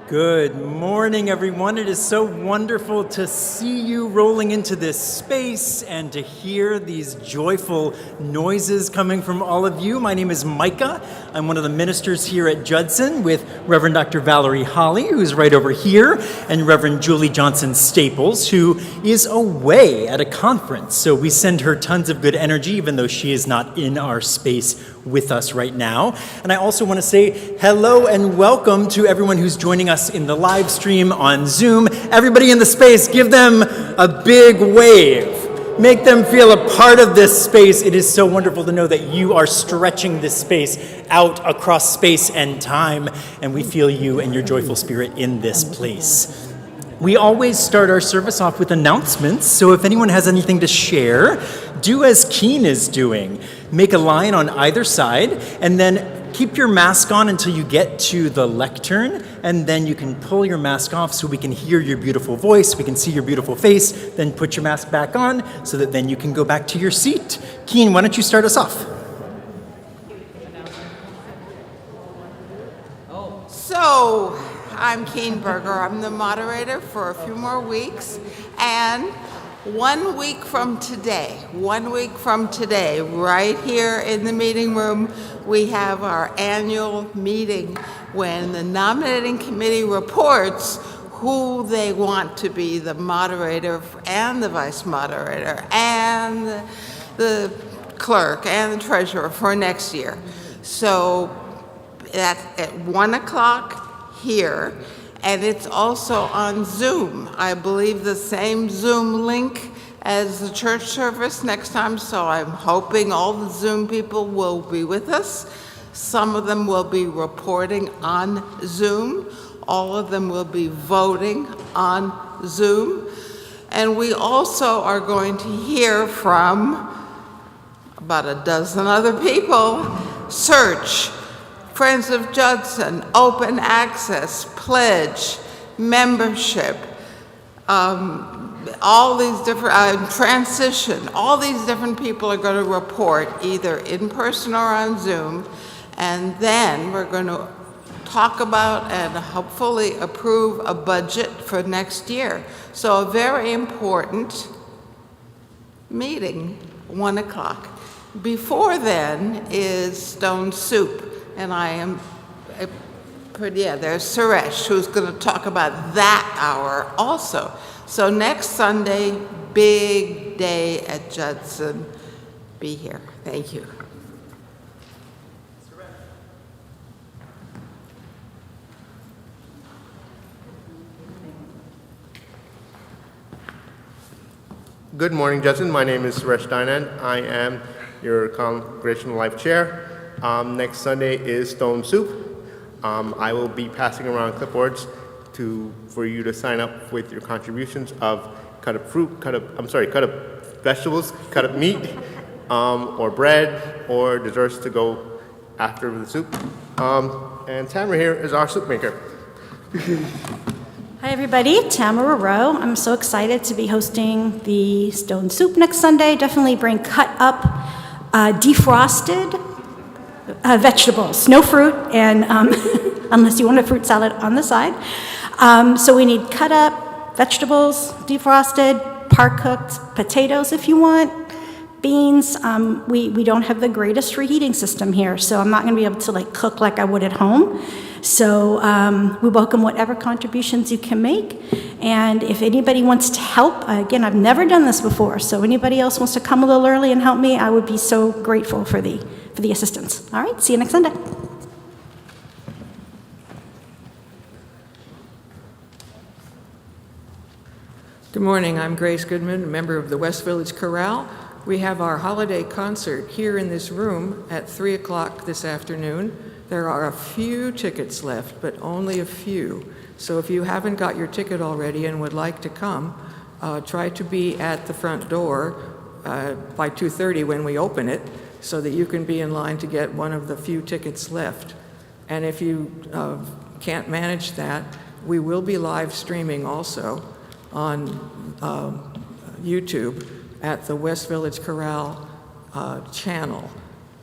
Good morning, everyone. It is so wonderful to see you rolling into this space and to hear these joyful noises coming from all of you. My name is Micah. I'm one of the ministers here at Judson with Reverend Dr. Valerie Holly, who's right over here, and Reverend Julie Johnson Staples, who is away at a conference. So we send her tons of good energy, even though she is not in our space with us right now. And I also want to say hello and welcome to everyone who's joining us in the live stream on Zoom. Everybody in the space, give them a big wave. Make them feel a part of this space. It is so wonderful to know that you are stretching this space out across space and time, and we feel you and your joyful spirit in this place. We always start our service off with announcements, so if anyone has anything to share, do as Keen is doing. Make a line on either side, and then keep your mask on until you get to the lectern, and then you can pull your mask off so we can hear your beautiful voice, we can see your beautiful face, then put your mask back on so that then you can go back to your seat. Keen, why don't you start us off? So, I'm Keen Berger. I'm the moderator for a few more weeks, and 1 week from today, right here in the meeting room, we have our annual meeting when the nominating committee reports who they want to be the moderator and the vice moderator and the clerk and the treasurer for next year. So that's at 1 o'clock here, and it's also on Zoom. I believe the same Zoom link as the church service next time, so I'm hoping all the Zoom people will be with us. Some of them will be reporting on Zoom. All of them will be voting on Zoom. And we also are going to hear from about a dozen other people. Search, Friends of Judson, Open Access, Pledge, Membership, all these different, Transition, all these different people are going to report either in person or on Zoom, and then we're going to talk about and hopefully approve a budget for next year. So a very important meeting, 1 o'clock. Before then is Stone Soup. And there's Suresh, who's going to talk about that hour also. So next Sunday, big day at Judson. Be here. Thank you. Good morning, Judson. My name is Suresh Dinand. I am your Congregational Life Chair. Next Sunday is Stone Soup. I will be passing around clipboards for you to sign up with your contributions of cut up vegetables, cut up meat, or bread, or desserts to go after the soup. And Tamara here is our soup maker. Hi everybody, Tamara Rowe. I'm so excited to be hosting the Stone Soup next Sunday. Definitely bring cut up, defrosted vegetables, no fruit, and unless you want a fruit salad on the side. So we need cut up vegetables, defrosted, par-cooked potatoes if you want, beans. We don't have the greatest reheating system here, so I'm not going to be able to cook like I would at home. So we welcome whatever contributions you can make. And if anybody wants to help, again, I've never done this before, so anybody else wants to come a little early and help me, I would be so grateful for the assistance. All right, see you next Sunday. Good morning, I'm Grace Goodman, a member of the West Village Chorale. We have our holiday concert here in this room at 3 o'clock this afternoon. There are a few tickets left, but only a few. So if you haven't got your ticket already and would like to come, try to be at the front door by 2:30 when we open it, so that you can be in line to get one of the few tickets left. And if you can't manage that, we will be live streaming also on YouTube at the West Village Chorale channel.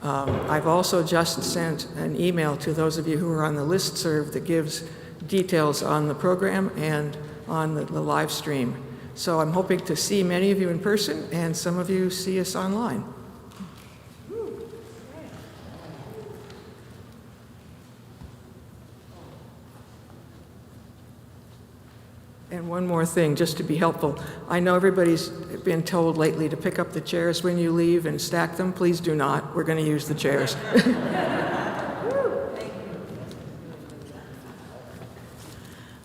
I've also just sent an email to those of you who are on the listserv that gives details on the program and on the live stream. So I'm hoping to see many of you in person and some of you see us online. And one more thing, just to be helpful. I know everybody's been told lately to pick up the chairs when you leave and stack them. Please do not. We're going to use the chairs.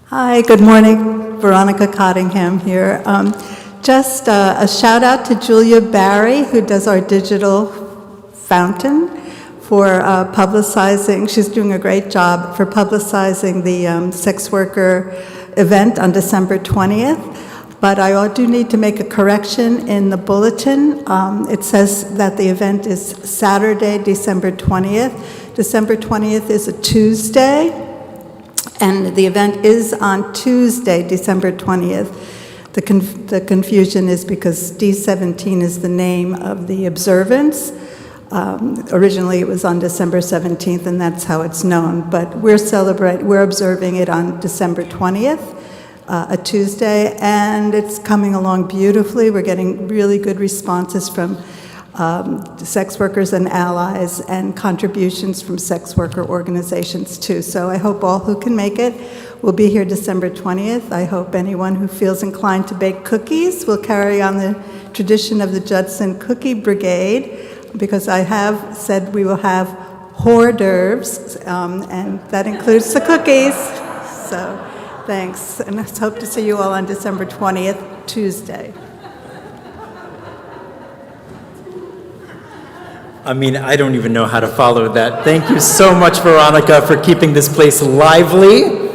Hi, good morning. Veronica Cottingham here. Just a shout out to Julia Barry, who does our digital fountain, for publicizing. She's doing a great job for publicizing the sex worker event on December 20th. But I do need to make a correction in the bulletin. It says that the event is Saturday, December 20th. December 20th is a Tuesday, and the event is on Tuesday, December 20th. The confusion is because D17 is the name of the observance. Originally, it was on December 17th, and that's how it's known. But we're observing it on December 20th, a Tuesday, and it's coming along beautifully. We're getting really good responses from sex workers and allies, and contributions from sex worker organizations too. So I hope all who can make it will be here December 20th. I hope anyone who feels inclined to bake cookies will carry on the tradition of the Judson Cookie Brigade, because I have said we will have hors d'oeuvres, and that includes the cookies. So thanks, and I hope to see you all on December 20th, Tuesday. I mean, I don't even know how to follow that. Thank you so much, Veronica, for keeping this place lively.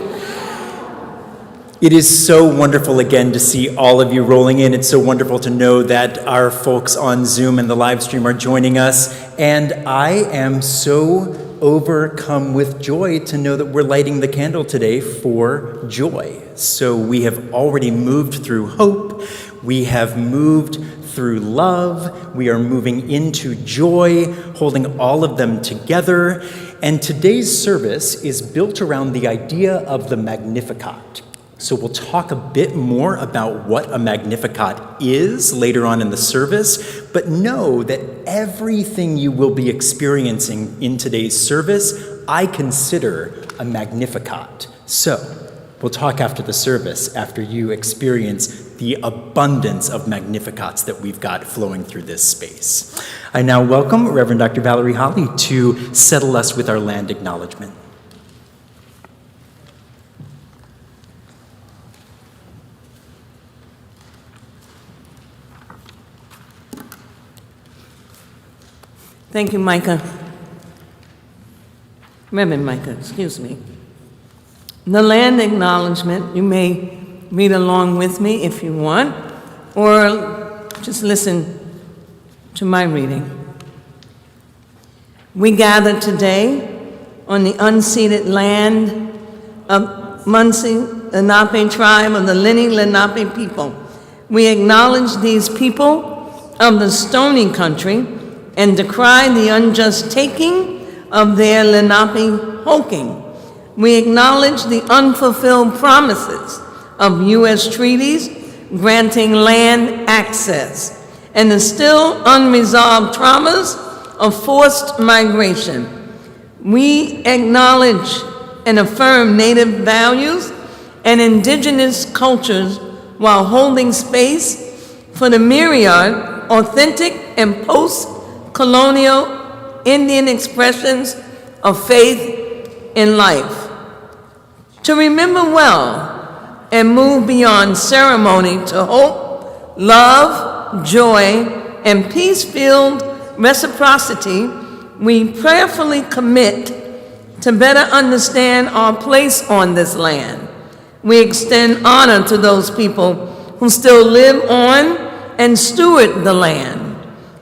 It is so wonderful again to see all of you rolling in. It's so wonderful to know that our folks on Zoom and the live stream are joining us. And I am so overcome with joy to know that we're lighting the candle today for joy. So we have already moved through hope. We have moved through love. We are moving into joy, holding all of them together. And today's service is built around the idea of the Magnificat. So we'll talk a bit more about what a Magnificat is later on in the service, but know that everything you will be experiencing in today's service, I consider a Magnificat. So we'll talk after the service, after you experience the abundance of Magnificats that we've got flowing through this space. I now welcome Reverend Dr. Valerie Holly to settle us with our land acknowledgement. Thank you, Micah. Reverend Micah, excuse me. The land acknowledgement, you may read along with me if you want, or just listen to my reading. We gather today on the unceded land of Muncie Lenape tribe of the Lenni Lenape people. We acknowledge these people of the Stony Country and decry the unjust taking of their Lenape hulking. We acknowledge the unfulfilled promises of U.S. treaties granting land access and the still unresolved traumas of forced migration. We acknowledge and affirm Native values and indigenous cultures while holding space for the myriad authentic and post-colonial Indian expressions of faith in life. To remember well and move beyond ceremony to hope, love, joy, and peace-filled reciprocity, we prayerfully commit to better understand our place on this land. We extend honor to those people who still live on and steward the land,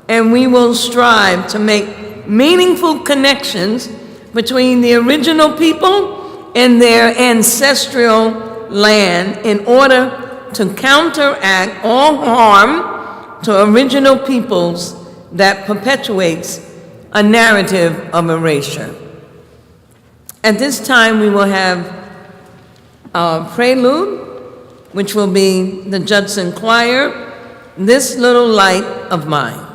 and we will strive to make meaningful connections between the original people and their ancestral land in order to counteract all harm to original peoples that perpetuates a narrative of erasure. At this time, we will have Our prelude, which will be the Judson Choir, This Little Light of Mine.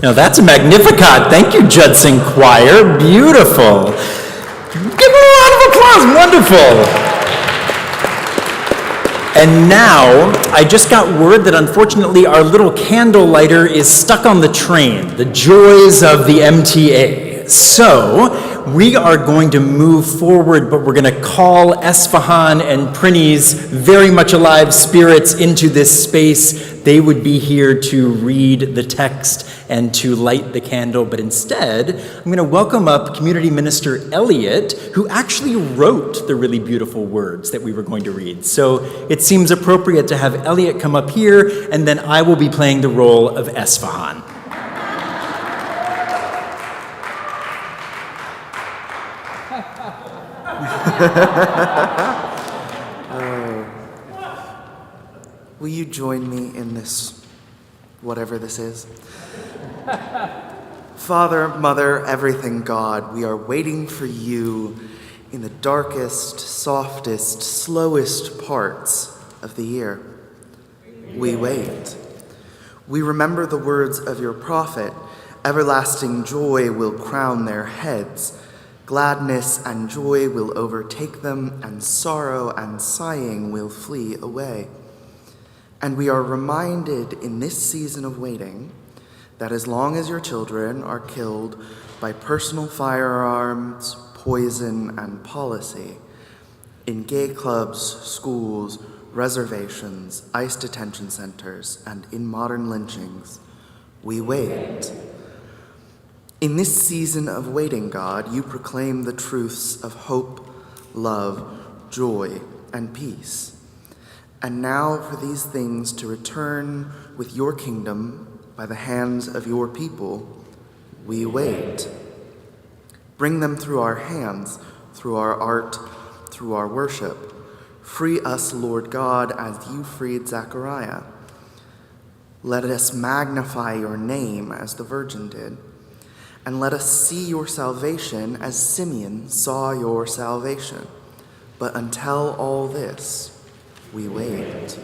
Now that's a Magnificat. Thank you, Judson Choir. Beautiful. Give them a round of applause. Wonderful. And now, I just got word that unfortunately our little candle lighter is stuck on the train. The joys of the MTA. So, we are going to move forward, but we're going to call Esfahan and Prinny's very much alive spirits into this space. They would be here to read the text and to light the candle, but instead, I'm going to welcome up Community Minister Elliot, who actually wrote the really beautiful words that we were going to read. So it seems appropriate to have Elliot come up here, and then I will be playing the role of Esfahan. Will you join me in this, whatever this is? Father, Mother, everything God, we are waiting for you in the darkest, softest, slowest parts of the year. We wait. We remember the words of your prophet, everlasting joy will crown their heads. Gladness and joy will overtake them, and sorrow and sighing will flee away. And we are reminded in this season of waiting that as long as your children are killed by personal firearms, poison, and policy, in gay clubs, schools, reservations, ICE detention centers, and in modern lynchings, we wait. In this season of waiting, God, you proclaim the truths of hope, love, joy, and peace. And now for these things to return with your kingdom by the hands of your people, we wait. Bring them through our hands, through our art, through our worship. Free us, Lord God, as you freed Zacharia. Let us magnify your name as the Virgin did. And let us see your salvation as Simeon saw your salvation. But until all this, we wait.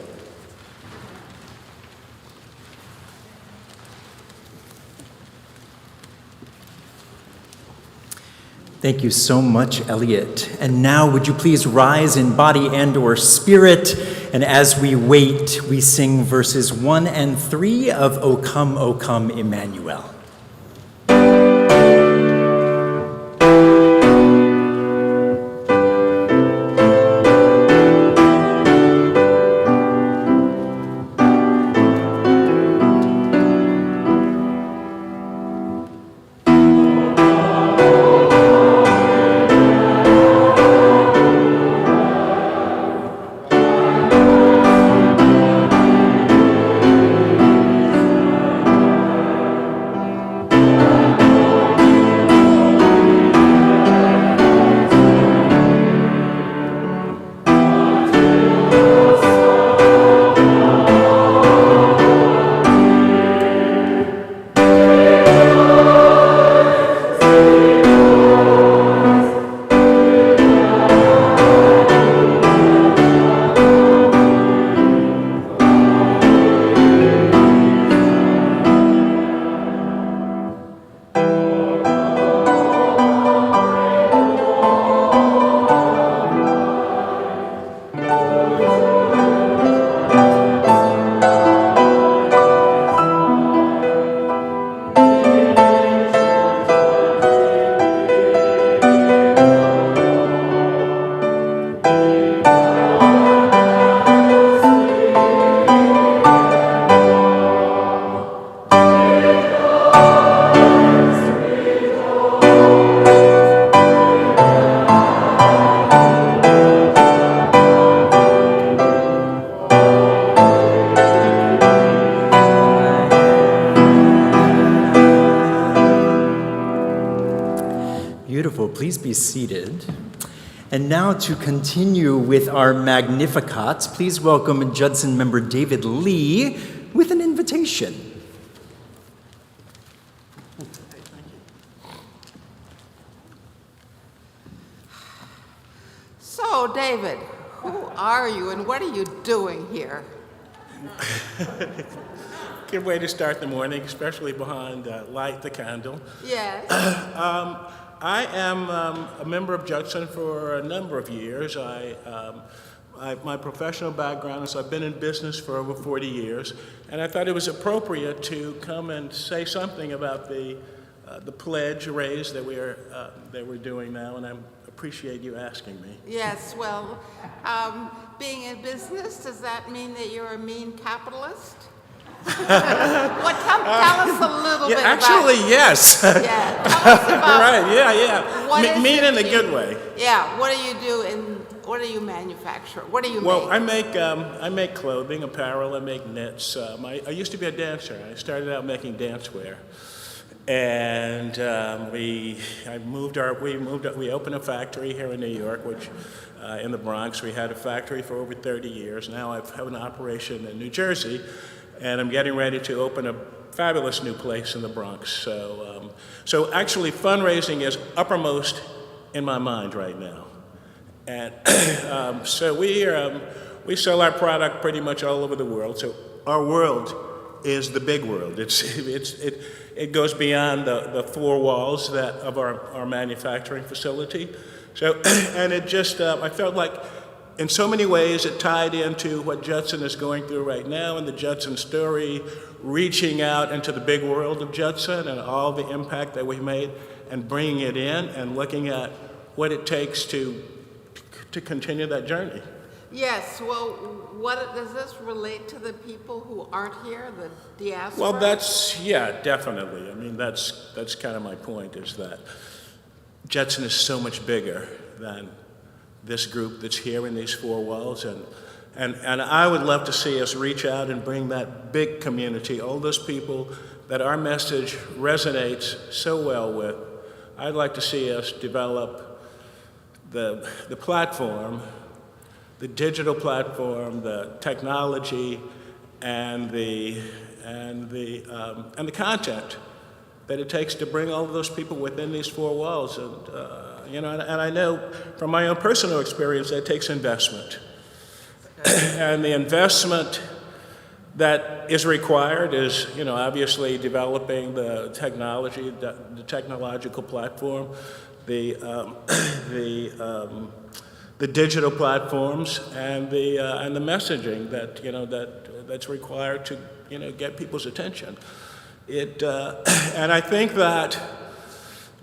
Thank you so much, Elliot. And now would you please rise in body and or spirit, and as we wait, we sing verses 1 and 3 of O Come, Emmanuel. Please be seated. And now to continue with our Magnificats, please welcome Judson member David Lee with an invitation. So, David, who are you and what are you doing here? Good way to start the morning, especially behind light the candle. Yes. I am a member of Judson for a number of years. My professional background is I've been in business for over 40 years, and I thought it was appropriate to come and say something about the pledge raise that we're doing now, and I appreciate you asking me. Yes, well, being in business, does that mean that you're a mean capitalist? Tell us a little bit Actually, yes. about... Yeah, tell us about... Right, yeah. What is Mean it in a you- good way. Yeah, what do you do and what do you manufacture? What do you Well, make? I make clothing, apparel. I make knits. I used to be a dancer. I started out making dancewear, and we opened a factory here in New York, which in the Bronx. We had a factory for over 30 years. Now I have an operation in New Jersey, and I'm getting ready to open a fabulous new place in the Bronx. So actually, fundraising is uppermost in my mind right now. And so we sell our product pretty much all over the world. So our world is the big world. It goes beyond the four walls of our manufacturing facility. So and it just I felt like in so many ways it tied into what Judson is going through right now and the Judson story, reaching out into the big world of Judson and all the impact that we made, and bringing it in and looking at what it takes to continue that journey. Yes, well, what does this relate to the people who aren't here, the diaspora? Well, definitely. I mean, that's kind of my point, is that Judson is so much bigger than this group that's here in these four walls, and I would love to see us reach out and bring that big community, all those people that our message resonates so well with. I'd like to see us develop the platform, the digital platform, the technology, and the content that it takes to bring all of those people within these four walls. And I know from my own personal experience that takes investment, and the investment that is required is, obviously developing the technology, the technological platform, the digital platforms, and the messaging that's required to get people's attention. And I think that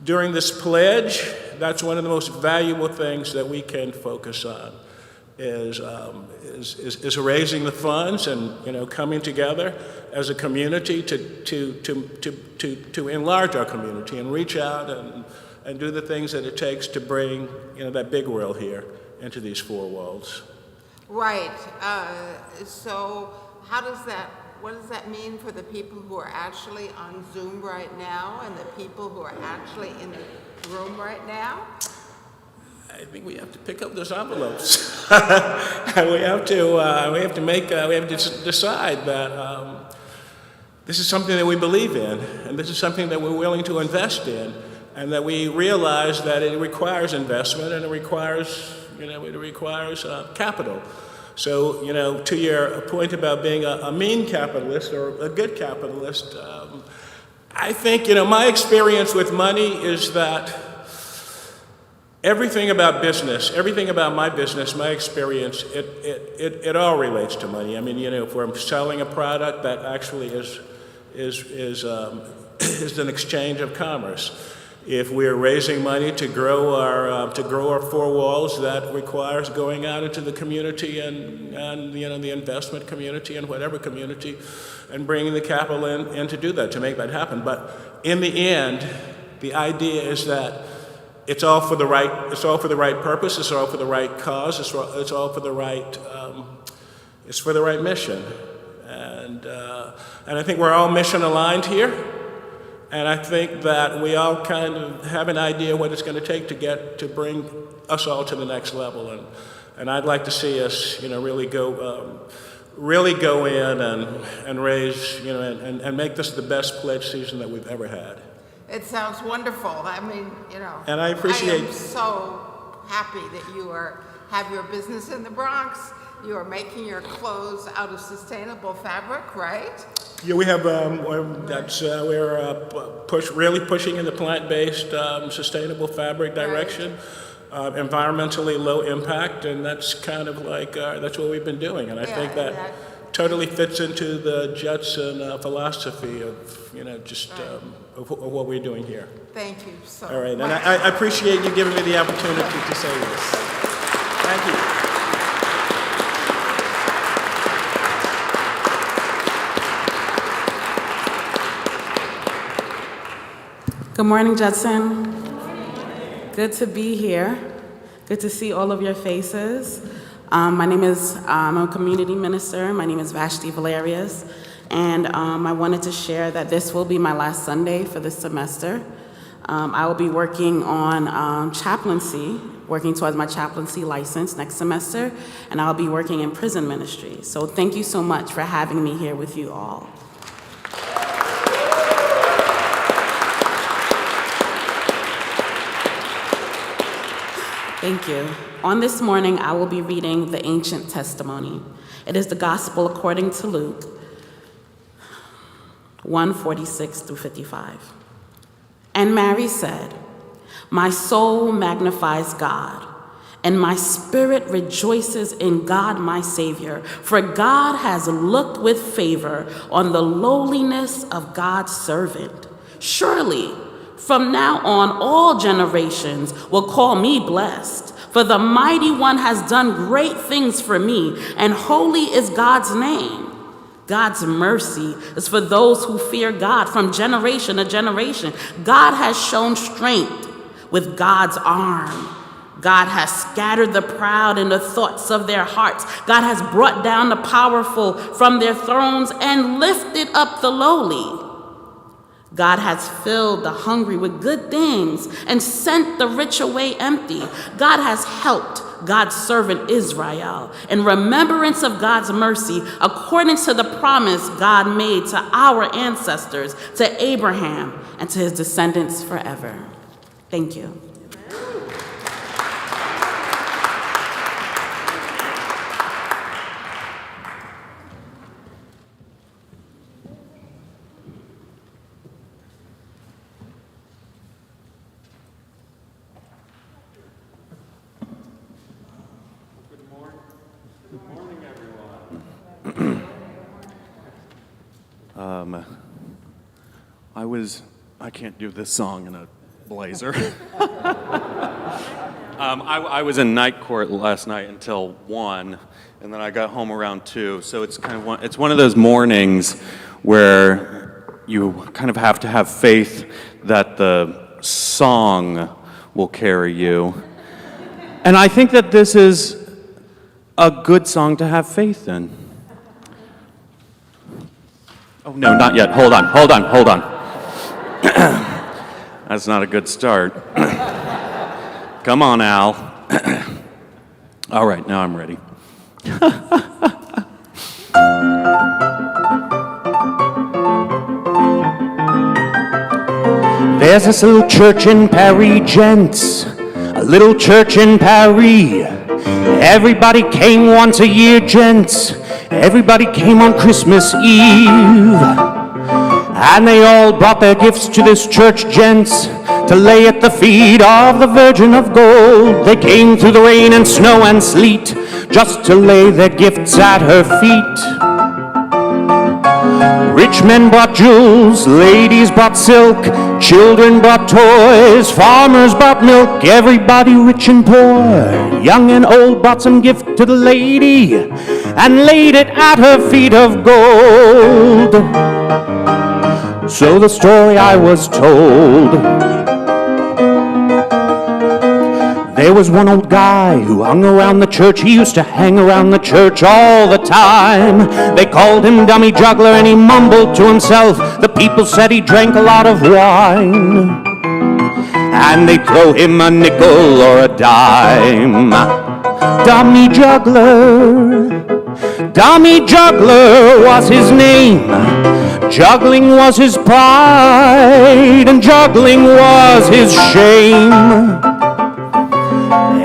during this pledge, that's one of the most valuable things that we can focus on, is raising the funds and coming together as a community to enlarge our community and reach out and do the things that it takes to bring that big world here into these four walls. Right. So what does that mean for the people who are actually on Zoom right now and the people who are actually in the room right now? I think we have to pick up those envelopes. we have to decide that this is something that we believe in, and this is something that we're willing to invest in, and that we realize that it requires investment and it requires capital. So, to your point about being a mean capitalist or a good capitalist, I think, my experience with money is that everything about business, everything about my business, my experience, it all relates to money. I mean, if we're selling a product, that actually is an exchange of commerce. If we're raising money to grow our four walls, that requires going out into the community and the investment community and whatever community, and bringing the capital in to do that, to make that happen. But in the end, the idea is that it's all for the right purpose. It's all for the right cause. It's all for the right mission. And I think we're all mission aligned here. And I think that we all kind of have an idea what it's going to take to bring us all to the next level. And I'd like to see us, really go in and raise, and make this the best pledge season that we've ever had. It sounds wonderful. I mean, And I appreciate. I am so happy that you have your business in the Bronx. You are making your clothes out of sustainable fabric, right? Yeah, we have. We're really pushing in the plant-based, sustainable fabric direction, environmentally low impact, and that's kind of like that's what we've been doing. And I think that totally fits into the Judson philosophy of of what we're doing here. Thank you so much. All right, and I appreciate you giving me the opportunity to say this. Thank you. Good morning, Judson. Good to be here. Good to see all of your faces. I'm a community minister. My name is Vashti Valerius, and I wanted to share that this will be my last Sunday for this semester. I will be working on chaplaincy, working towards my chaplaincy license next semester, and I'll be working in prison ministry. So thank you so much for having me here with you all. Thank you. On this morning, I will be reading the ancient testimony. It is the gospel according to Luke 1:46 through 55. And Mary said, "My soul magnifies God, and my spirit rejoices in God my Savior, for God has looked with favor on the lowliness of God's servant. Surely, from now on, all generations will call me blessed, for the Mighty One has done great things for me, and holy is God's name. God's mercy is for those who fear God from generation to generation. God has shown strength with God's arm. God has scattered the proud in the thoughts of their hearts. God has brought down the powerful from their thrones and lifted up the lowly. God has filled the hungry with good things and sent the rich away empty. God has helped God's servant Israel in remembrance of God's mercy, according to the promise God made to our ancestors, to Abraham, and to his descendants forever." Thank you. I can't do this song in a blazer. I was in night court last night until 1, and then I got home around 2. So it's it's one of those mornings where you kind of have to have faith that the song will carry you. And I think that this is a good song to have faith in. Oh, no, not yet. Hold on. That's not a good start. Come on, Al. All right, now I'm ready. There's this little church in Paris, gents. A little church in Paris. Everybody came once a year, gents. Everybody came on Christmas Eve. And they all brought their gifts to this church, gents, to lay at the feet of the Virgin of Gold. They came through the rain and snow and sleet, just to lay their gifts at her feet. Rich men brought jewels, ladies brought silk, children brought toys, farmers brought milk, everybody rich and poor, young and old brought some gift to the lady, and laid it at her feet of gold. So the story I was told. There was one old guy who hung around the church. He used to hang around the church all the time. They called him Dummy Juggler, and he mumbled to himself. The people said he drank a lot of wine, and they'd throw him a nickel or a dime. Dummy Juggler, Dummy Juggler was his name. Juggling was his pride, and juggling was his shame.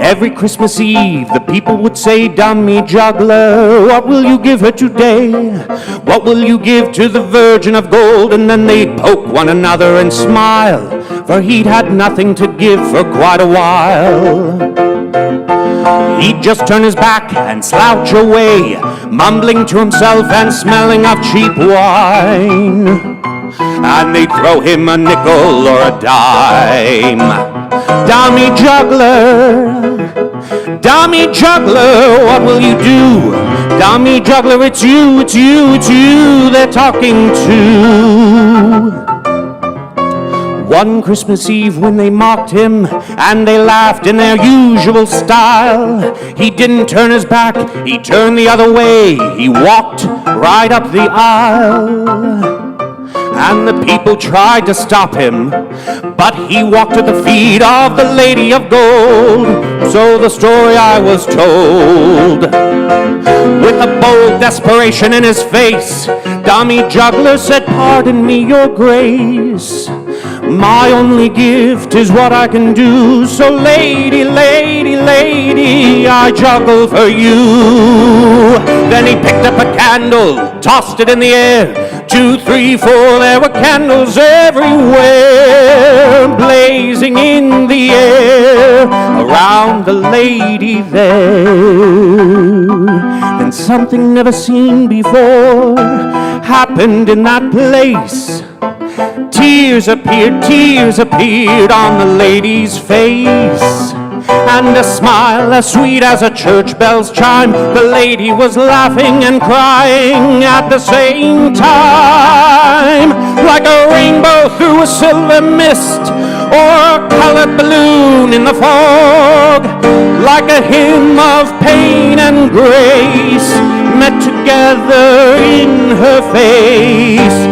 Every Christmas Eve, the people would say, "Dummy Juggler, what will you give her today? What will you give to the Virgin of Gold?" And then they'd poke one another and smile, for he'd had nothing to give for quite a while. He'd just turn his back and slouch away, mumbling to himself and smelling of cheap wine. And they'd throw him a nickel or a dime. Dummy Juggler, Dummy Juggler, what will you do? Dummy Juggler, it's you, it's you, it's you they're talking to. One Christmas Eve when they mocked him and they laughed in their usual style, he didn't turn his back, he turned the other way, he walked right up the aisle. And the people tried to stop him, but he walked to the feet of the Lady of Gold. So the story I was told. With a bold desperation in his face, dummy juggler said, "Pardon me, your grace. My only gift is what I can do. So lady, lady, lady, I juggle for you." Then he picked up a candle, tossed it in the air. 2, 3, 4, there were candles everywhere, blazing in the air around the lady there. Then something never seen before happened in that place. Tears appeared on the lady's face, and a smile as sweet as a church bell's chime. The lady was laughing and crying at the same time, like a rainbow through a silver mist, or a colored balloon in the fog, like a hymn of pain and grace met together in her face.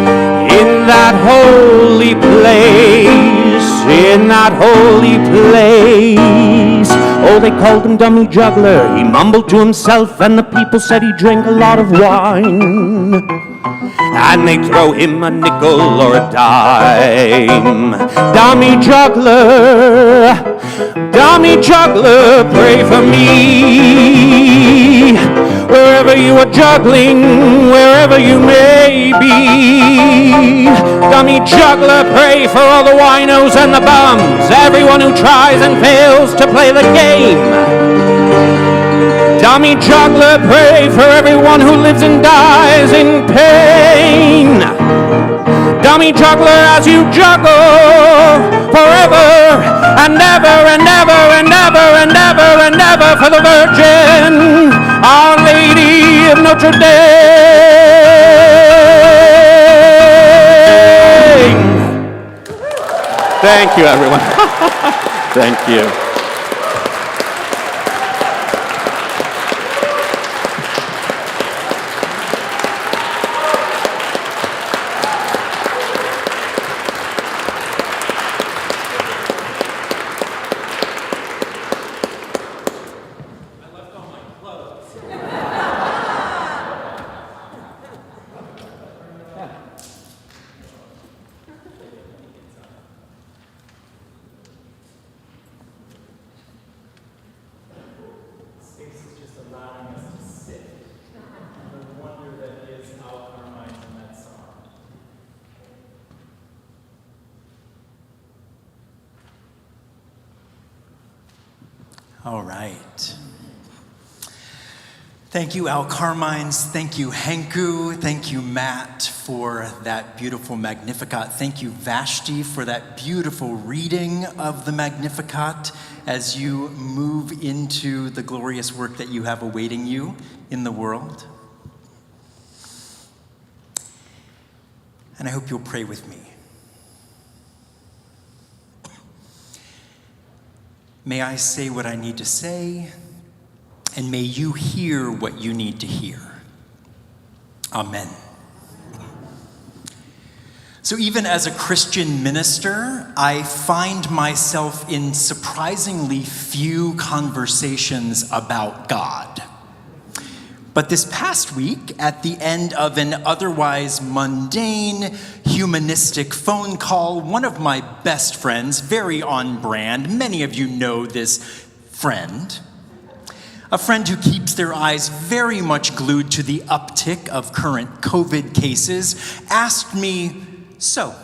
In that holy place, in that holy place. Oh, they called him dummy juggler. He mumbled to himself, and the people said he drank a lot of wine. And they'd throw him a nickel or a dime. Dummy juggler, pray for me. Wherever you are juggling, wherever you may be. Dummy juggler, pray for all the winos and the bums, everyone who tries and fails to play the game. Dummy juggler, pray for everyone who lives and dies in pain. Dummy juggler, as you juggle forever and ever and ever and ever and ever and ever for the Virgin, Our Lady of Notre Dame. Thank you, everyone. Thank you. All right. Thank you, Al Carmines. Thank you, Henco. Thank you, Matt, for that beautiful Magnificat. Thank you, Vashti, for that beautiful reading of the Magnificat as you move into the glorious work that you have awaiting you in the world. And I hope you'll pray with me. May I say what I need to say, and may you hear what you need to hear. Amen. So even as a Christian minister, I find myself in surprisingly few conversations about God. But this past week, at the end of an otherwise mundane, humanistic phone call, one of my best friends, very on brand, many of you know this friend, a friend who keeps their eyes very much glued to the uptick of current COVID cases, asked me, "So,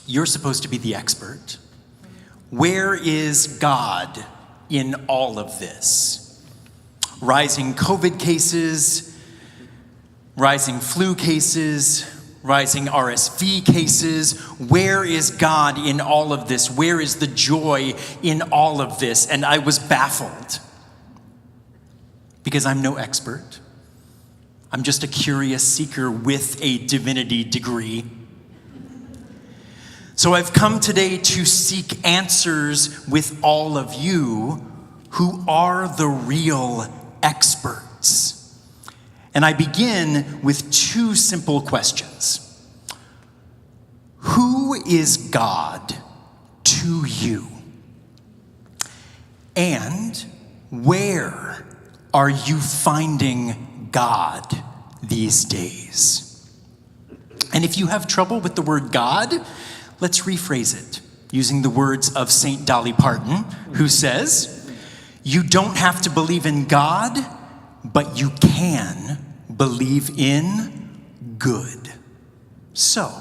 you're supposed to be the expert. Where is God in all of this? Rising COVID cases, rising flu cases, rising RSV cases. Where is God in all of this? Where is the joy in all of this?" And I was baffled because I'm no expert. I'm just a curious seeker with a divinity degree. So I've come today to seek answers with all of you who are the real experts. And I begin with two simple questions. Who is God to you? And where are you finding God these days? And if you have trouble with the word God, let's rephrase it using the words of St. Dolly Parton, who says, "You don't have to believe in God, but you can believe in good." So,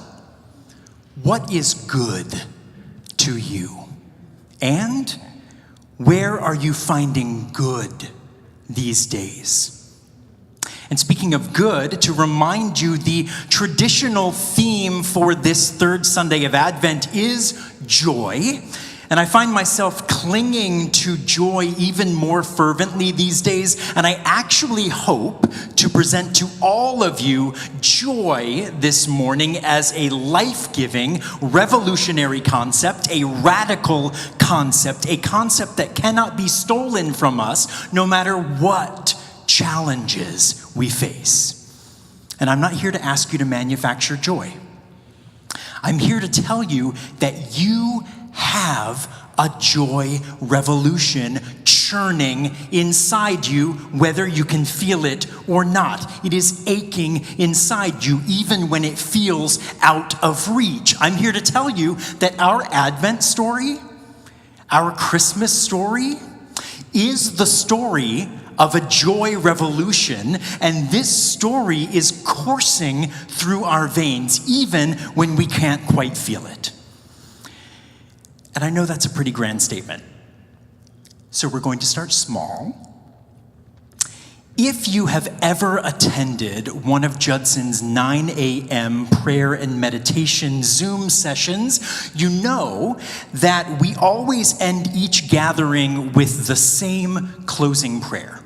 what is good to you? And where are you finding good these days? And speaking of good, to remind you, the traditional theme for this third Sunday of Advent is joy. And I find myself clinging to joy even more fervently these days. And I actually hope to present to all of you joy this morning as a life-giving, revolutionary concept, a radical concept, a concept that cannot be stolen from us no matter what challenges we face. And I'm not here to ask you to manufacture joy. I'm here to tell you that you have a joy revolution churning inside you, whether you can feel it or not. It is aching inside you, even when it feels out of reach. I'm here to tell you that our Advent story, our Christmas story, is the story of a joy revolution, and this story is coursing through our veins, even when we can't quite feel it. And I know that's a pretty grand statement. So we're going to start small. If you have ever attended one of Judson's 9 a.m. prayer and meditation Zoom sessions, you know that we always end each gathering with the same closing prayer.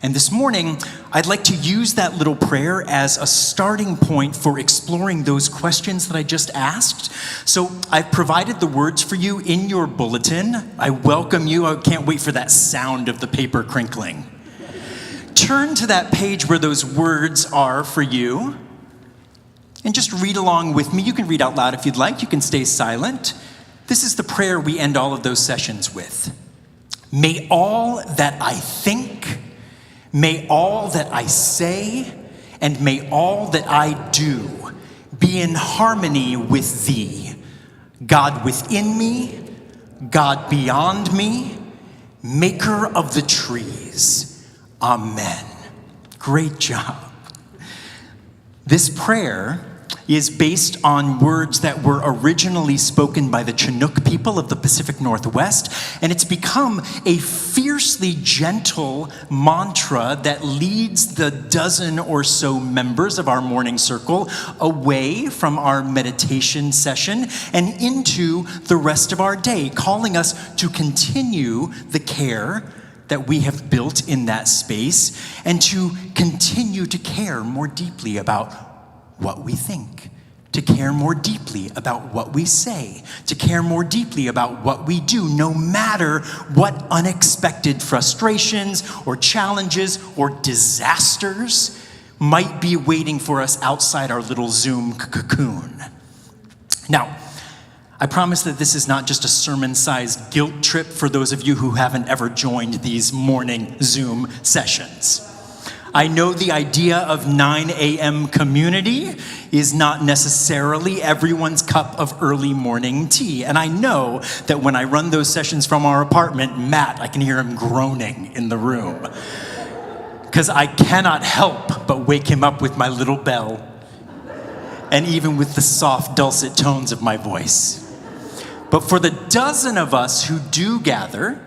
And this morning, I'd like to use that little prayer as a starting point for exploring those questions that I just asked. So I've provided the words for you in your bulletin. I welcome you. I can't wait for that sound of the paper crinkling. Turn to that page where those words are for you and just read along with me. You can read out loud if you'd like. You can stay silent. This is the prayer we end all of those sessions with. May all that I think, may all that I say, and may all that I do be in harmony with thee, God within me, God beyond me, maker of the trees. Amen. Great job. This prayer is based on words that were originally spoken by the Chinook people of the Pacific Northwest, and it's become a fiercely gentle mantra that leads the dozen or so members of our morning circle away from our meditation session and into the rest of our day, calling us to continue the care that we have built in that space and to continue to care more deeply about what we think, to care more deeply about what we say, to care more deeply about what we do, no matter what unexpected frustrations or challenges or disasters might be waiting for us outside our little Zoom cocoon. Now, I promise that this is not just a sermon-sized guilt trip for those of you who haven't ever joined these morning Zoom sessions. I know the idea of 9 a.m. community is not necessarily everyone's cup of early morning tea. And I know that when I run those sessions from our apartment, Matt, I can hear him groaning in the room, because I cannot help but wake him up with my little bell, and even with the soft, dulcet tones of my voice. But for the dozen of us who do gather,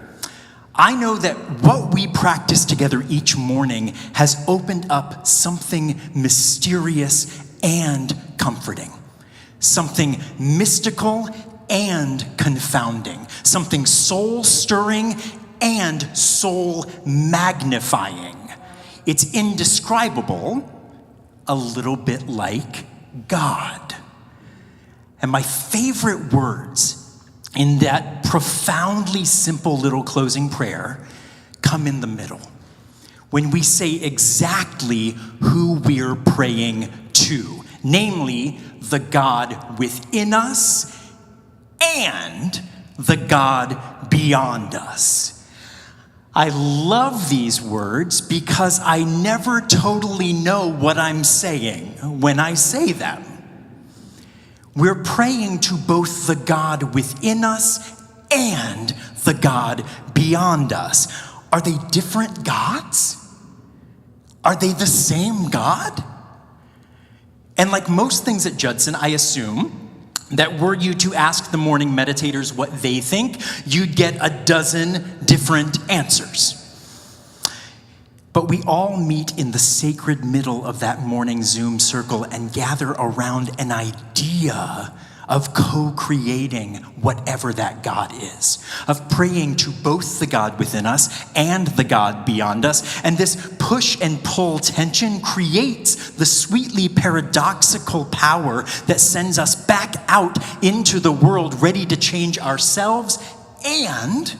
I know that what we practice together each morning has opened up something mysterious and comforting, something mystical and confounding, something soul-stirring and soul-magnifying. It's indescribable, a little bit like God. And my favorite words in that profoundly simple little closing prayer come in the middle, when we say exactly who we're praying to, namely the God within us and the God beyond us. I love these words because I never totally know what I'm saying when I say them. We're praying to both the God within us and the God beyond us. Are they different gods? Are they the same God? And like most things at Judson, I assume that were you to ask the morning meditators what they think, you'd get a dozen different answers. But we all meet in the sacred middle of that morning Zoom circle and gather around an idea of co-creating whatever that God is, of praying to both the God within us and the God beyond us. And this push and pull tension creates the sweetly paradoxical power that sends us back out into the world ready to change ourselves and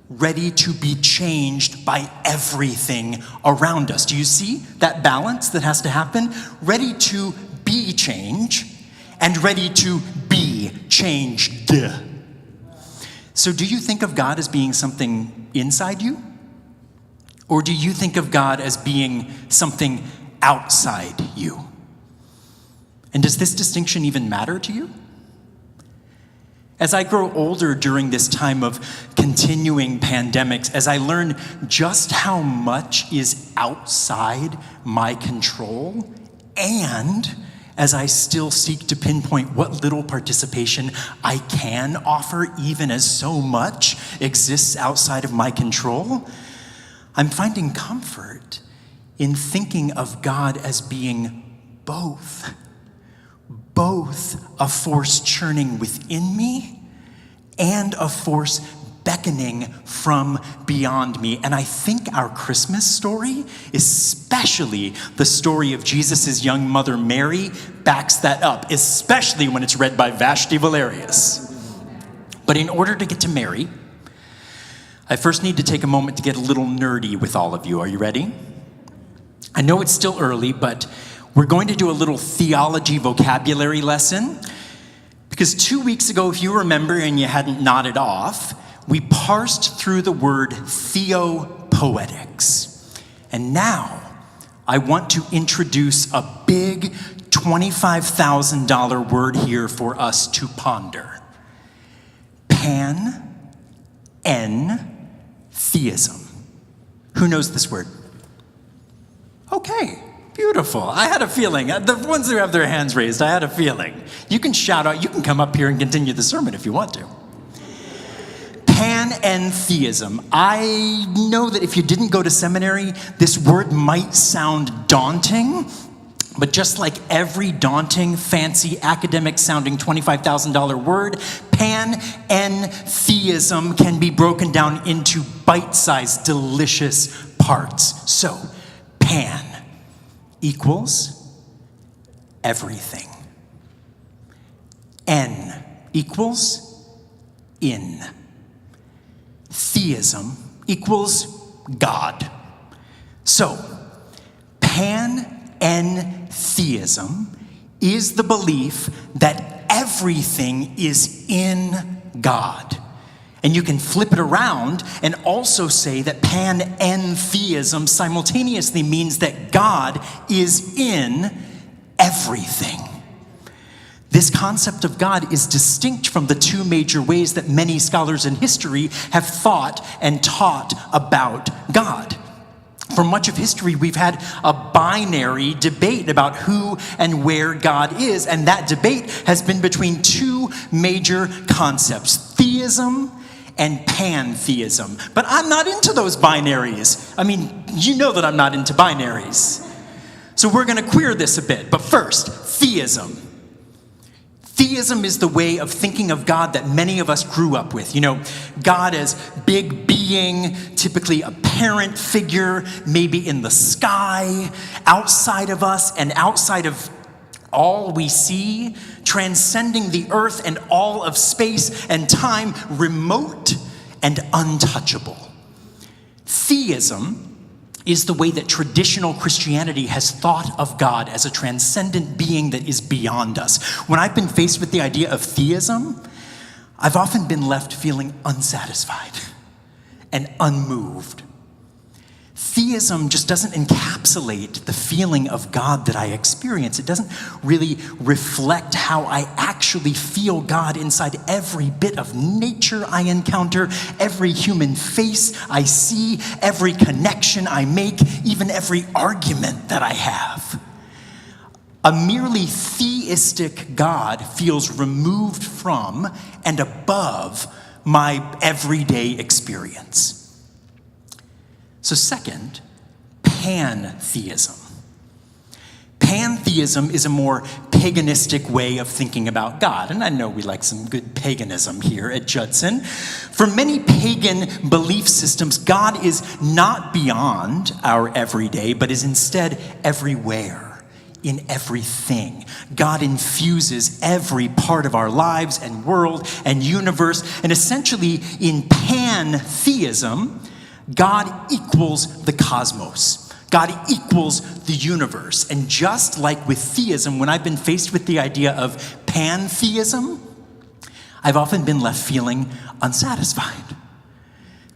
ready to be changed by everything around us. Do you see that balance that has to happen? Ready to be change and ready to be changed. So do you think of God as being something inside you? Or do you think of God as being something outside you? And does this distinction even matter to you? As I grow older during this time of continuing pandemics, as I learn just how much is outside my control, and as I still seek to pinpoint what little participation I can offer, even as so much exists outside of my control, I'm finding comfort in thinking of God as being both a force churning within me and a force beckoning from beyond me. And I think our Christmas story, especially the story of Jesus' young mother Mary, backs that up, especially when it's read by Vashti Valerius. But in order to get to Mary, I first need to take a moment to get a little nerdy with all of you. Are you ready? I know it's still early, but we're going to do a little theology vocabulary lesson, because 2 weeks ago, if you remember and you hadn't nodded off, we parsed through the word theopoetics. And now I want to introduce a big $25,000 word here for us to ponder. Panentheism. Who knows this word? Okay, beautiful. I had a feeling. The ones who have their hands raised, I had a feeling. You can shout out, you can come up here and continue the sermon if you want to. Panentheism. I know that if you didn't go to seminary, this word might sound daunting, but just like every daunting, fancy, academic-sounding $25,000 word, panentheism can be broken down into bite-sized, delicious parts. So, pan equals everything. N equals in. Theism equals God. So, panentheism is the belief that everything is in God. And you can flip it around and also say that panentheism simultaneously means that God is in everything. This concept of God is distinct from the two major ways that many scholars in history have thought and taught about God. For much of history, we've had a binary debate about who and where God is, and that debate has been between two major concepts, theism and pantheism. But I'm not into those binaries. I mean, you know that I'm not into binaries. So we're going to queer this a bit. But first, theism. Theism is the way of thinking of God that many of us grew up with. You know, God as big being, typically a parent figure, maybe in the sky, outside of us and outside of all we see, transcending the earth and all of space and time, remote and untouchable. Theism is the way that traditional Christianity has thought of God as a transcendent being that is beyond us. When I've been faced with the idea of theism, I've often been left feeling unsatisfied and unmoved. Theism just doesn't encapsulate the feeling of God that I experience. It doesn't really reflect how I actually feel God inside every bit of nature I encounter, every human face I see, every connection I make, even every argument that I have. A merely theistic God feels removed from and above my everyday experience. So second, pantheism. Pantheism is a more paganistic way of thinking about God, and I know we like some good paganism here at Judson. For many pagan belief systems, God is not beyond our everyday, but is instead everywhere, in everything. God infuses every part of our lives and world and universe, and essentially in pantheism, God equals the cosmos. God equals the universe. And just like with theism, when I've been faced with the idea of pantheism, I've often been left feeling unsatisfied.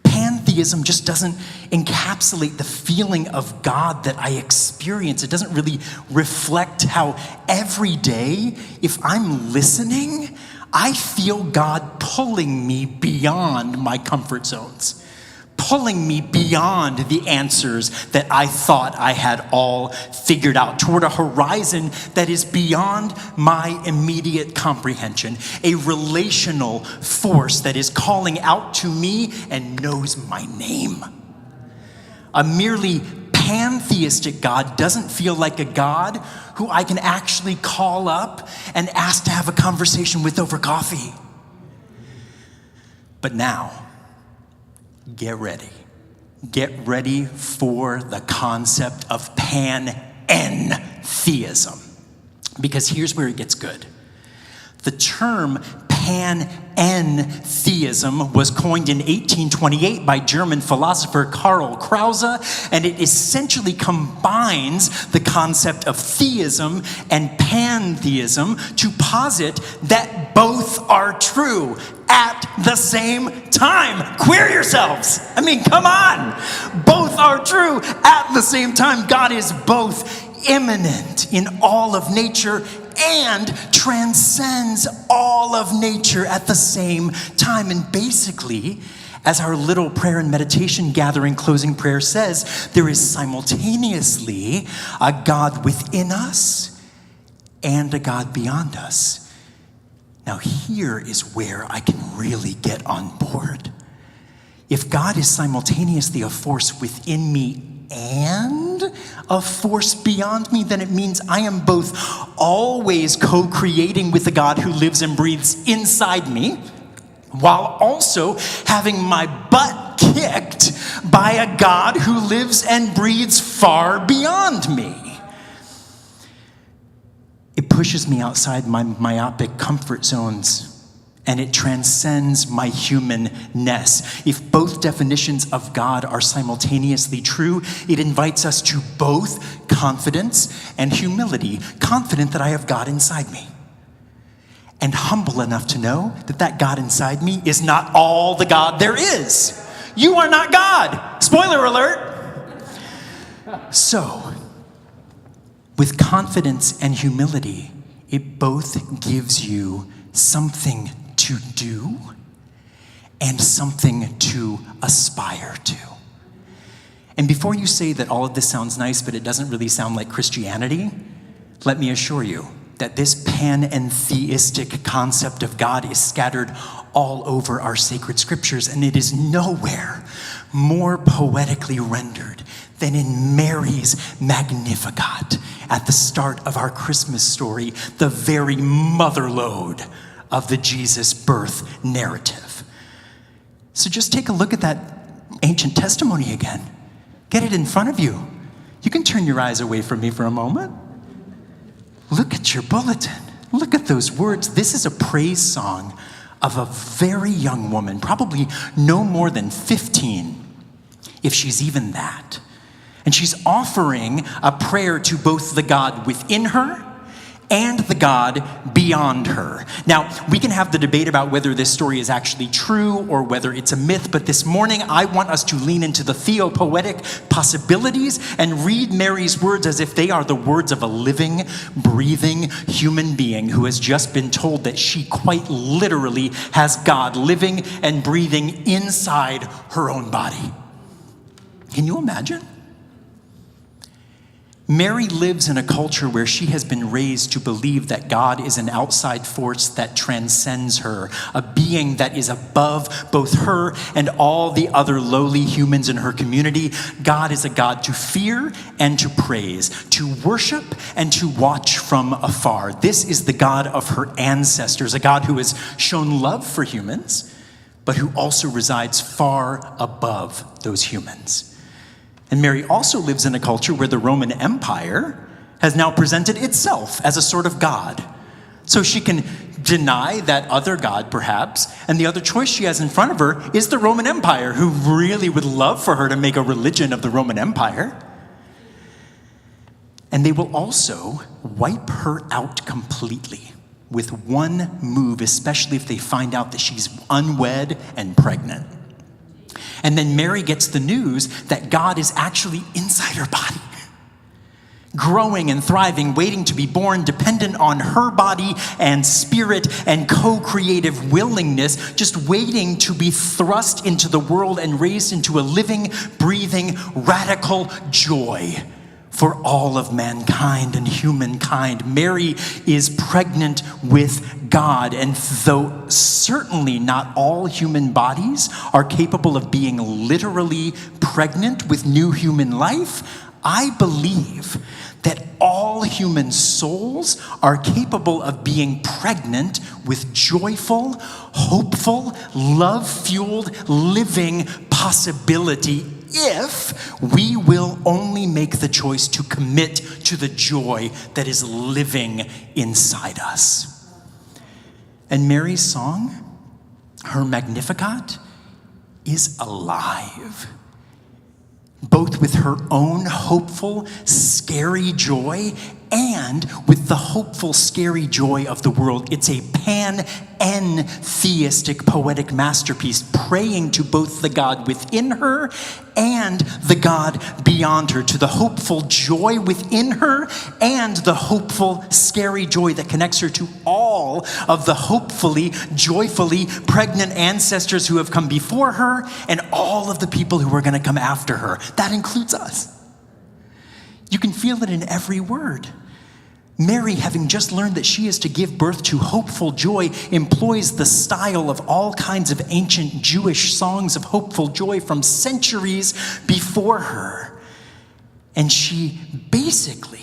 Pantheism just doesn't encapsulate the feeling of God that I experience. It doesn't really reflect how every day, if I'm listening, I feel God pulling me beyond my comfort zones, pulling me beyond the answers that I thought I had all figured out, toward a horizon that is beyond my immediate comprehension, a relational force that is calling out to me and knows my name. A merely pantheistic God doesn't feel like a God who I can actually call up and ask to have a conversation with over coffee. But now, get ready. Get ready for the concept of panentheism. Because here's where it gets good. The term panentheism was coined in 1828 by German philosopher Karl Krause, and it essentially combines the concept of theism and pantheism to posit that both are true at the same time. Queer yourselves. I mean, come on. Both are true at the same time. God is both immanent in all of nature and transcends all of nature at the same time. And basically, as our little prayer and meditation gathering closing prayer says, there is simultaneously a God within us and a God beyond us. Now here is where I can really get on board. If God is simultaneously a force within me and a force beyond me, then it means I am both always co-creating with the God who lives and breathes inside me, while also having my butt kicked by a God who lives and breathes far beyond me. It pushes me outside my myopic comfort zones, and it transcends my humanness. If both definitions of God are simultaneously true, it invites us to both confidence and humility. Confident that I have God inside me, and humble enough to know that that God inside me is not all the God there is. You are not God. Spoiler alert. So, with confidence and humility, it both gives you something to do and something to aspire to. And before you say that all of this sounds nice, but it doesn't really sound like Christianity, let me assure you that this panentheistic concept of God is scattered all over our sacred scriptures, and it is nowhere more poetically rendered than in Mary's Magnificat at the start of our Christmas story, the very motherlode of the Jesus birth narrative. So just take a look at that ancient testimony again. Get it in front of you. You can turn your eyes away from me for a moment. Look at your bulletin. Look at those words. This is a praise song of a very young woman, probably no more than 15, if she's even that. And she's offering a prayer to both the God within her and the God beyond her. Now, we can have the debate about whether this story is actually true or whether it's a myth, but this morning I want us to lean into the theopoetic possibilities and read Mary's words as if they are the words of a living, breathing human being who has just been told that she quite literally has God living and breathing inside her own body. Can you imagine? Mary lives in a culture where she has been raised to believe that God is an outside force that transcends her, a being that is above both her and all the other lowly humans in her community. God is a God to fear and to praise, to worship and to watch from afar. This is the God of her ancestors, a God who has shown love for humans, but who also resides far above those humans. And Mary also lives in a culture where the Roman Empire has now presented itself as a sort of God. So she can deny that other God, perhaps, and the other choice she has in front of her is the Roman Empire, who really would love for her to make a religion of the Roman Empire. And they will also wipe her out completely with one move, especially if they find out that she's unwed and pregnant. And then Mary gets the news that God is actually inside her body, growing and thriving, waiting to be born, dependent on her body and spirit and co-creative willingness, just waiting to be thrust into the world and raised into a living, breathing, radical joy for all of mankind and humankind. Mary is pregnant with God, and though certainly not all human bodies are capable of being literally pregnant with new human life, I believe that all human souls are capable of being pregnant with joyful, hopeful, love-fueled, living possibility if we will only make the choice to commit to the joy that is living inside us. And Mary's song, her Magnificat, is alive, both with her own hopeful, scary joy and with the hopeful, scary joy of the world. It's a pan-theistic poetic masterpiece, praying to both the God within her and the God beyond her, to the hopeful joy within her and the hopeful, scary joy that connects her to all of the hopefully, joyfully pregnant ancestors who have come before her and all of the people who are going to come after her. That includes us. You can feel it in every word. Mary, having just learned that she is to give birth to hopeful joy, employs the style of all kinds of ancient Jewish songs of hopeful joy from centuries before her. And she basically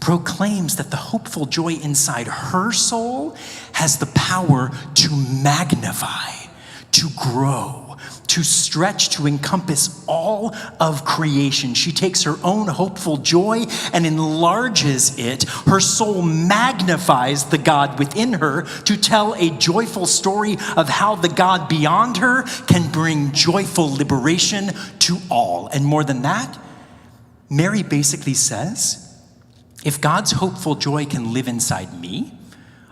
proclaims that the hopeful joy inside her soul has the power to magnify, to grow, to stretch, to encompass all of creation. She takes her own hopeful joy and enlarges it. Her soul magnifies the God within her to tell a joyful story of how the God beyond her can bring joyful liberation to all. And more than that, Mary basically says, if God's hopeful joy can live inside me,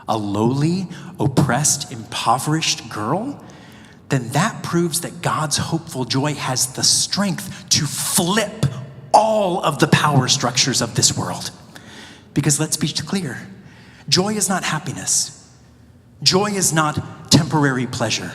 a lowly, oppressed, impoverished girl, then that proves that God's hopeful joy has the strength to flip all of the power structures of this world. Because let's be clear, joy is not happiness. Joy is not temporary pleasure.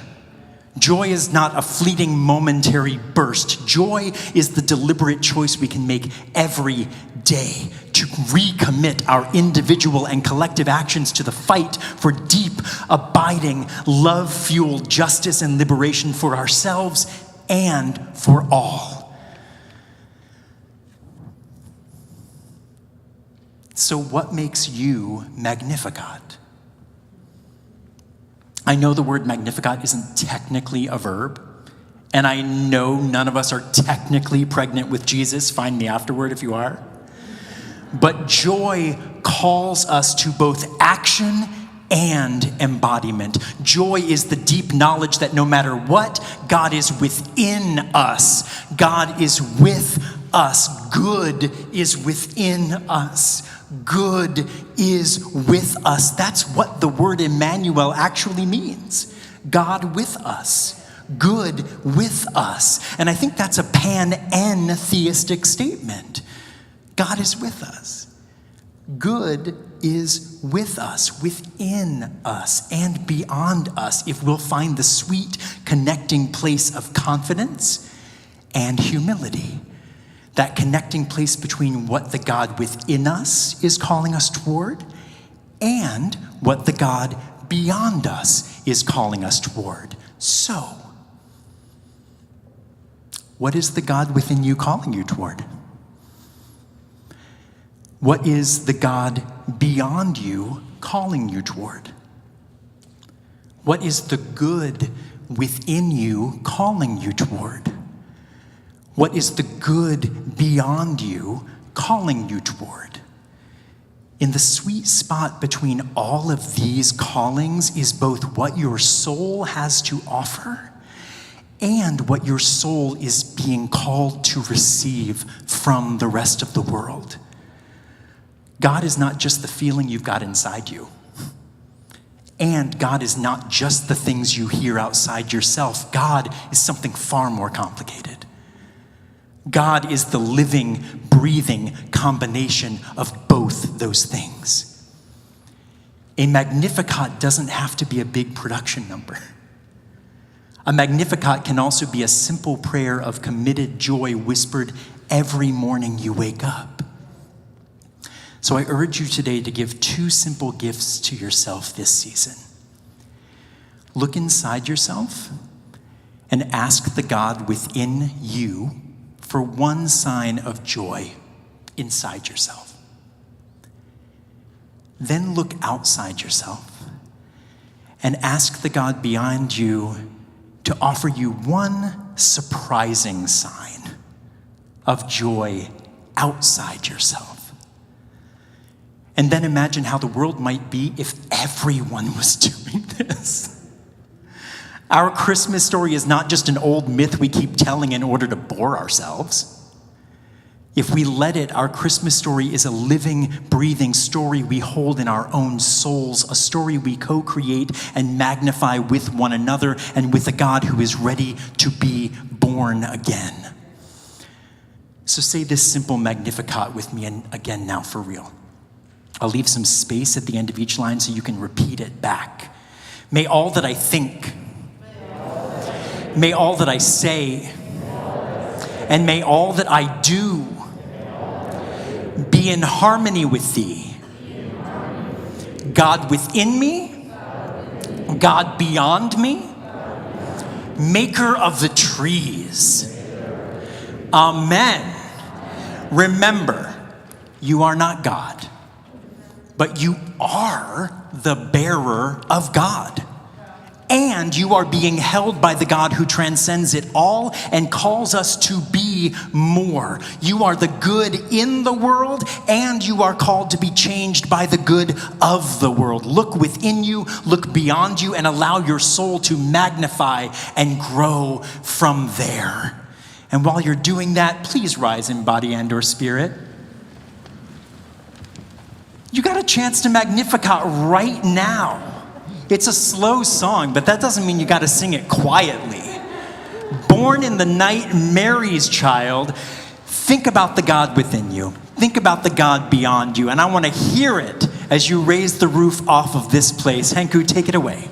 Joy is not a fleeting momentary burst. Joy is the deliberate choice we can make every day to recommit our individual and collective actions to the fight for deep, abiding, love-fueled justice and liberation for ourselves and for all. So what makes you Magnificat? I know the word Magnificat isn't technically a verb, and I know none of us are technically pregnant with Jesus. Find me afterward if you are. But joy calls us to both action and embodiment. Joy is the deep knowledge that no matter what, God is within us. God is with us. Good is within us. Good is with us. That's what the word Emmanuel actually means. God with us. Good with us. And I think that's a pan-theistic statement. God is with us. Good is with us, within us, and beyond us if we'll find the sweet connecting place of confidence and humility. That connecting place between what the God within us is calling us toward and what the God beyond us is calling us toward. So, what is the God within you calling you toward? What is the God beyond you calling you toward? What is the good within you calling you toward? What is the good beyond you calling you toward? In the sweet spot between all of these callings is both what your soul has to offer and what your soul is being called to receive from the rest of the world. God is not just the feeling you've got inside you. And God is not just the things you hear outside yourself. God is something far more complicated. God is the living, breathing combination of both those things. A Magnificat doesn't have to be a big production number. A Magnificat can also be a simple prayer of committed joy whispered every morning you wake up. So I urge you today to give two simple gifts to yourself this season. Look inside yourself and ask the God within you for one sign of joy inside yourself. Then look outside yourself and ask the God beyond you to offer you one surprising sign of joy outside yourself. And then imagine how the world might be if everyone was doing this. Our Christmas story is not just an old myth we keep telling in order to bore ourselves. If we let it, our Christmas story is a living, breathing story we hold in our own souls, a story we co-create and magnify with one another and with a God who is ready to be born again. So say this simple Magnificat with me, and again now for real. I'll leave some space at the end of each line so you can repeat it back. May all that I think, may all that I say, and may all that I do be in harmony with thee. God within me, God beyond me, maker of the trees. Amen. Remember, you are not God, but you are the bearer of God. And you are being held by the God who transcends it all and calls us to be more. You are the good in the world, and you are called to be changed by the good of the world. Look within you, look beyond you, and allow your soul to magnify and grow from there. And while you're doing that, please rise in body and or spirit. You got a chance to Magnificat right now. It's a slow song, but that doesn't mean you got to sing it quietly. Born in the night, Mary's child. Think about the God within you. Think about the God beyond you. And I want to hear it as you raise the roof off of this place. Henco, take it away.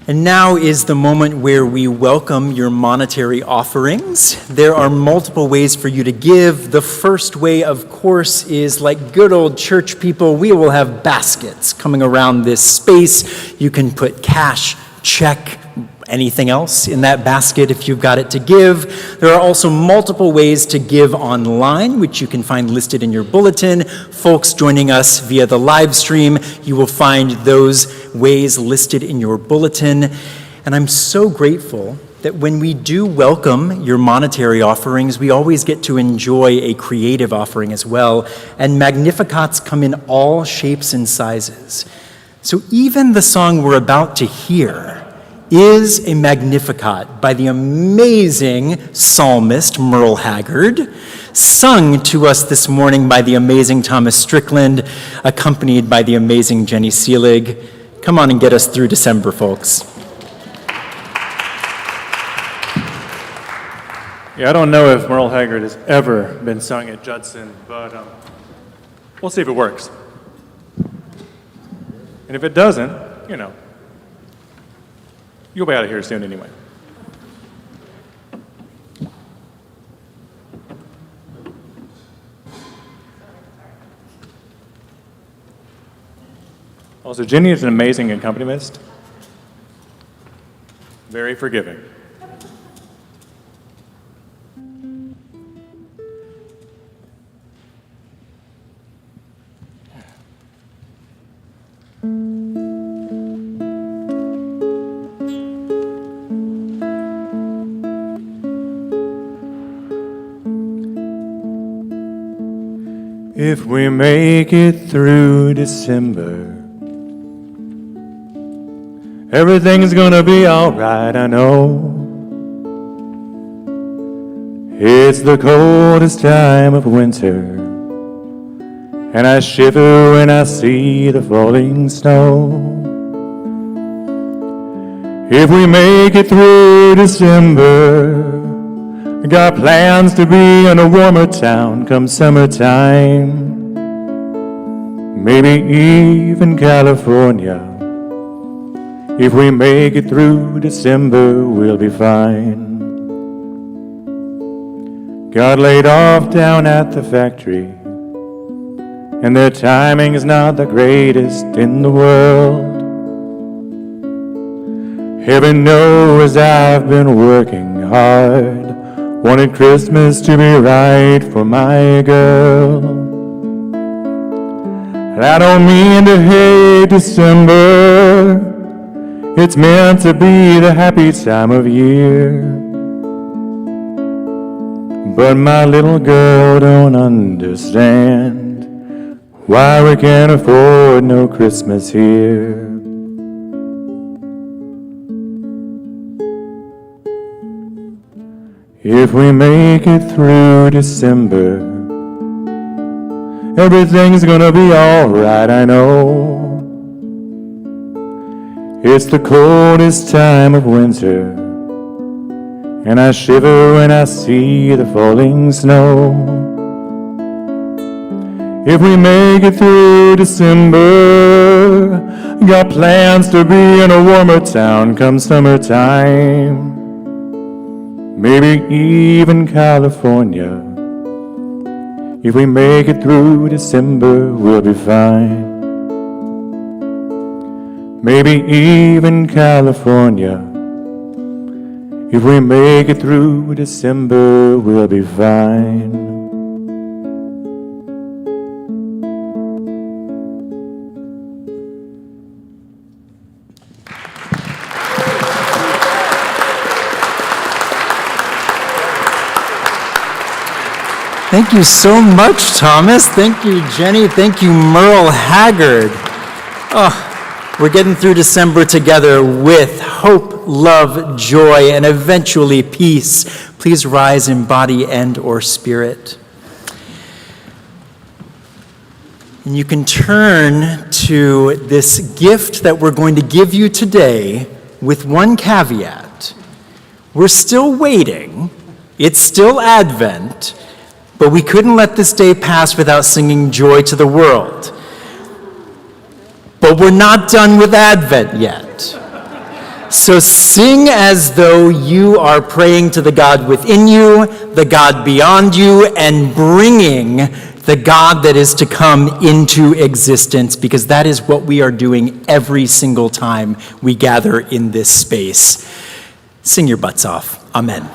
And now is the moment where we welcome your monetary offerings. There are multiple ways for you to give. The first way, of course, is like good old church people, we will have baskets coming around this space. You can put cash, check, anything else in that basket if you've got it to give. There are also multiple ways to give online, which you can find listed in your bulletin. Folks joining us via the live stream, you will find those ways listed in your bulletin. And I'm so grateful that when we do welcome your monetary offerings, we always get to enjoy a creative offering as well. And Magnificats come in all shapes and sizes. So even the song we're about to hear is a Magnificat by the amazing psalmist Merle Haggard, sung to us this morning by the amazing Thomas Strickland, accompanied by the amazing Jenny Selig. Come on and get us through December, folks. Yeah, I don't know if Merle Haggard has ever been sung at Judson, but we'll see if it works. And if it doesn't, you'll be out of here soon anyway. Also, Jenny is an amazing accompanist. Very forgiving. If we make it through December, everything's gonna be alright, I know. It's the coldest time of winter, and I shiver when I see the falling snow. If we make it through December, got plans to be in a warmer town come summertime. Maybe even California. If we make it through December, we'll be fine. Got laid off down at the factory, and their timing is not the greatest in the world. Heaven knows I've been working hard, wanted Christmas to be right for my girl. I don't mean to hate December, it's meant to be the happy time of year. But my little girl don't understand why we can't afford no Christmas here. If we make it through December, everything's gonna be alright, I know. It's the coldest time of winter, and I shiver when I see the falling snow. If we make it through December, got plans to be in a warmer town come summertime. Maybe even California. If we make it through December, we'll be fine. Maybe even California. If we make it through December, we'll be fine. Thank you so much, Thomas. Thank you, Jenny. Thank you, Merle Haggard. Oh, we're getting through December together with hope, love, joy, and eventually peace. Please rise in body and or spirit. And you can turn to this gift that we're going to give you today with one caveat. We're still waiting. It's still Advent. But we couldn't let this day pass without singing Joy to the World. But we're not done with Advent yet. So sing as though you are praying to the God within you, the God beyond you, and bringing the God that is to come into existence, because that is what we are doing every single time we gather in this space. Sing your butts off. Amen.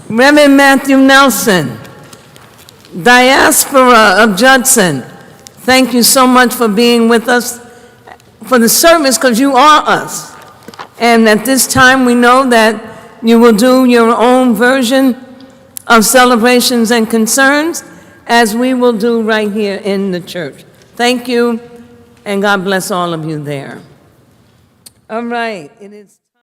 Reverend Matthew Nelson, Diaspora of Judson, thank you so much for being with us for the service, because you are us. And at this time, we know that you will do your own version of celebrations and concerns, as we will do right here in the church. Thank you, and God bless all of you there. All right, it is.